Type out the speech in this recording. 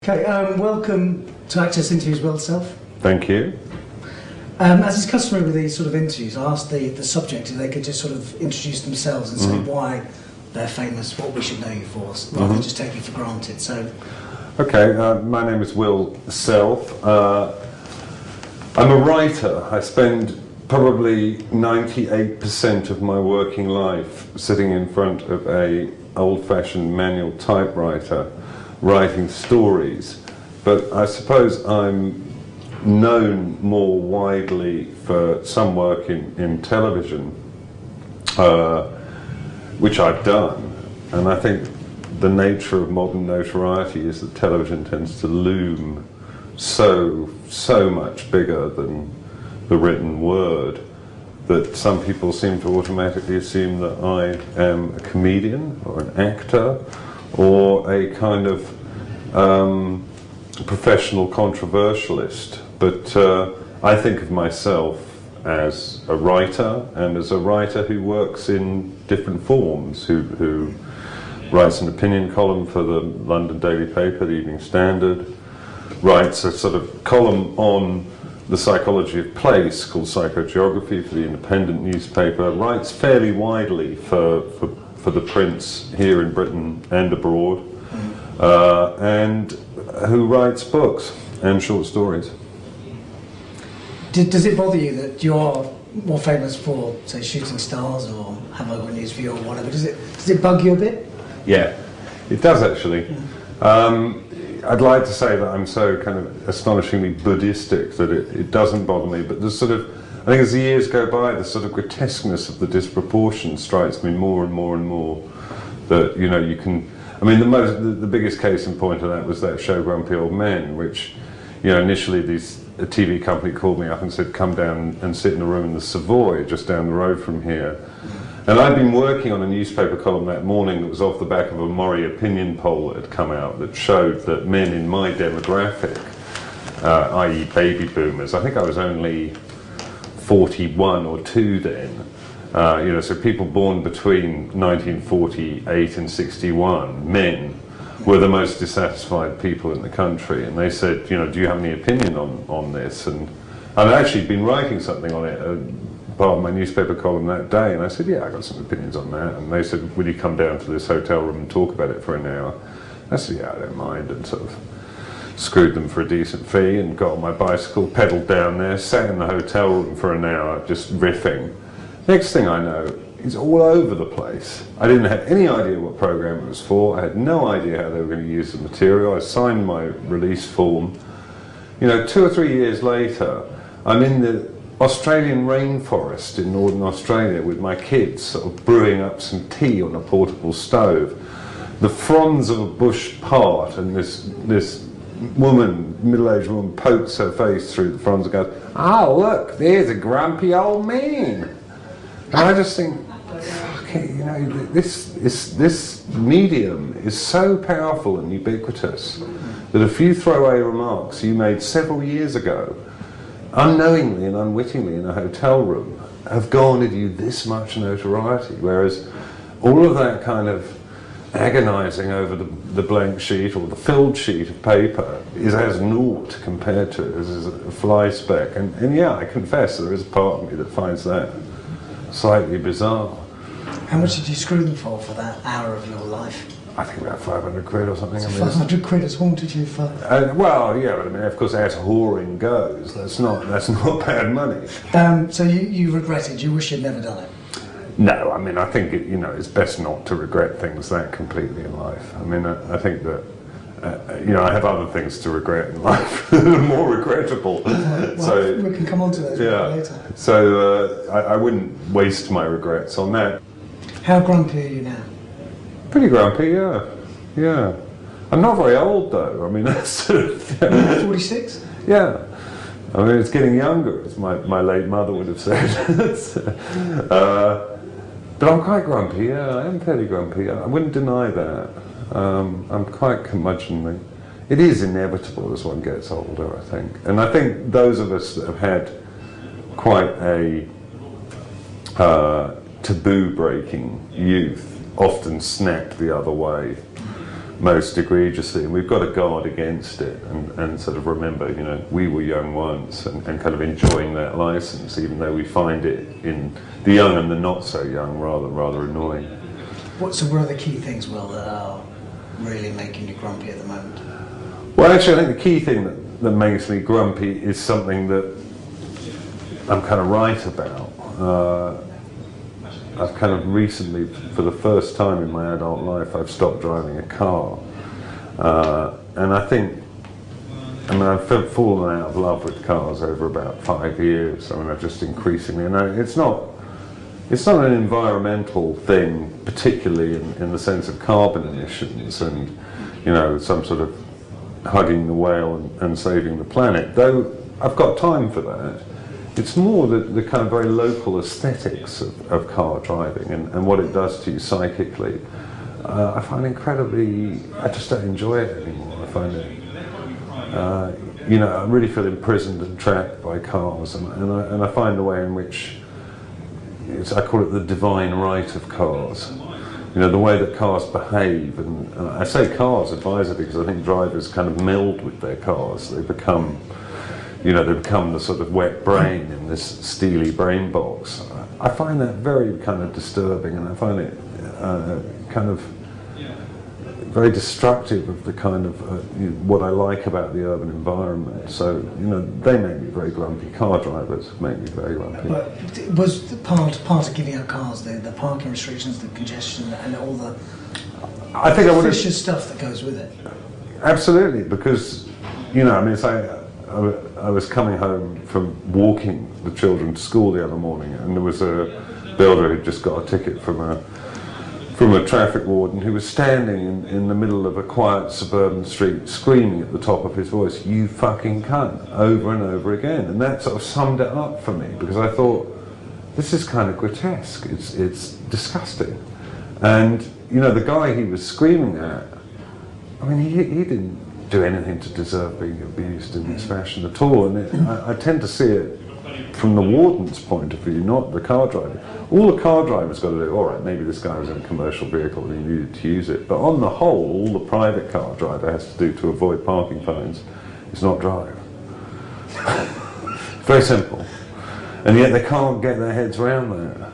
Okay, welcome to Access Interviews World Self. Thank you. As is customary with these sort of interviews, I asked the subject if they could just sort of introduce themselves and say why they're famous, what we should know you for, rather than just take you for granted. So, Okay, my name is Will Self. I'm a writer. I spend probably 98% of my working life sitting in front of a old-fashioned manual typewriter writing stories, but I suppose I'm known more widely for some work in television, which I've done, and I think the nature of modern notoriety is that television tends to loom so much bigger than the written word that some people seem to automatically assume that I am a comedian or an actor or a kind of professional controversialist. But I think of myself as a writer, and as a writer who works in different forms, who writes an opinion column for the London daily paper, the Evening Standard, writes a sort of column on the psychology of place called Psychogeography for the Independent newspaper, writes fairly widely for the prints here in Britain and abroad, and who writes books and short stories. does it bother you that you are more famous for, say, Shooting Stars or Have I Got News for You or whatever? Does it bug you a bit? Yeah, it does actually. I'd like to say that I'm so kind of astonishingly Buddhistic that it doesn't bother me, but there's sort of, I think as the years go by, the sort of grotesqueness of the disproportion strikes me more and more and more. That, you know, you can, I mean, the biggest case in point of that was that show Grumpy Old Men, which, you know, initially a TV company called me up and said, come down and sit in a room in the Savoy just down the road from here. And I'd been working on a newspaper column that morning that was off the back of a Murray opinion poll that had come out that showed that men in my demographic, i.e. baby boomers, I think I was only 41 or 2 then, you know, so people born between 1948 and 61, men, were the most dissatisfied people in the country. And they said, you know, do you have any opinion on this? And I'd actually been writing something on it, part of my newspaper column that day, and I said, yeah, I got some opinions on that. And they said, will you come down to this hotel room and talk about it for an hour? I said, yeah, I don't mind, and sort of screwed them for a decent fee and got on my bicycle, pedalled down there, sat in the hotel room for an hour just riffing. Next thing I know, it's all over the place. I didn't have any idea what program it was for. I had no idea how they were going to use the material. I signed my release form. You know, 2 or 3 years later, I'm in the Australian rainforest in northern Australia with my kids, sort of brewing up some tea on a portable stove. The fronds of a bush part, and this woman, middle-aged woman, pokes her face through the fronds and goes, oh look, there's a grumpy old man. And I just think, okay, you know, this medium is so powerful and ubiquitous that a few throwaway remarks you made several years ago, unknowingly and unwittingly in a hotel room, have garnered you this much notoriety, whereas all of that kind of agonising over the blank sheet or the filled sheet of paper is as naught compared to it as a fly speck. And yeah, I confess there is a part of me that finds that slightly bizarre. How much did you screw them for that hour of your life? I think about 500 quid or something. So 500 quid has haunted you for... well, yeah, but I mean, of course, as whoring goes, that's not bad money. So you regret it? You wish you'd never done it? No, I mean, I think you know, it's best not to regret things that completely in life. I mean, I think that you know, I have other things to regret in life that are more regrettable. Well, so we can come on to those later. So I wouldn't waste my regrets on that. How grumpy are you now? Pretty grumpy, yeah. I'm not very old though. I mean, that's sort of 46? Yeah. I mean, it's getting younger, as my late mother would have said. But I'm quite grumpy, yeah, I am fairly grumpy. I wouldn't deny that. I'm quite curmudgeonly. It is inevitable as one gets older, I think. And I think those of us that have had quite a taboo-breaking youth often snap the other way. most egregiously, and we've got to guard against it and sort of remember, you know, we were young once, and kind of enjoying that license, even though we find it in the young and the not so young rather annoying. What are the key things, Will, that are really making you grumpy at the moment? Well, actually, I think the key thing that makes me grumpy is something that I'm kind of right about. I've kind of recently, for the first time in my adult life, I've stopped driving a car. And I think, I've fallen out of love with cars over about 5 years. I've just increasingly, and it's not an environmental thing, particularly in the sense of carbon emissions and, you know, some sort of hugging the whale and saving the planet, though I've got time for that. It's more the kind of very local aesthetics of car driving and what it does to you psychically. I find incredibly, I just don't enjoy it anymore. I find it, you know, I really feel imprisoned and trapped by cars, and I find the way in which, I call it the divine right of cars. You know, the way that cars behave, and I say cars advisedly because I think drivers kind of meld with their cars. They become, you know, they become the sort of wet brain in this steely brain box. I find that very kind of disturbing, and I find it kind of very destructive of the kind of what I like about the urban environment. So, you know, they make me very grumpy. Car drivers make me very grumpy. But was part of giving out cars the parking restrictions, the congestion, and all the vicious stuff that goes with it? Absolutely, because, you know, I was coming home from walking the children to school the other morning, and there was a builder who'd just got a ticket from a traffic warden who was standing in the middle of a quiet suburban street screaming at the top of his voice, "You fucking cunt," over and over again. And that sort of summed it up for me, because I thought, this is kind of grotesque, it's disgusting. And, you know, the guy he was screaming at, he didn't do anything to deserve being abused in this fashion at all. And I tend to see it from the warden's point of view, not the car driver. All the car driver's got to do, all right, maybe this guy was in a commercial vehicle and he needed to use it, but on the whole, all the private car driver has to do to avoid parking fines is not drive. Very simple. And yet they can't get their heads around that.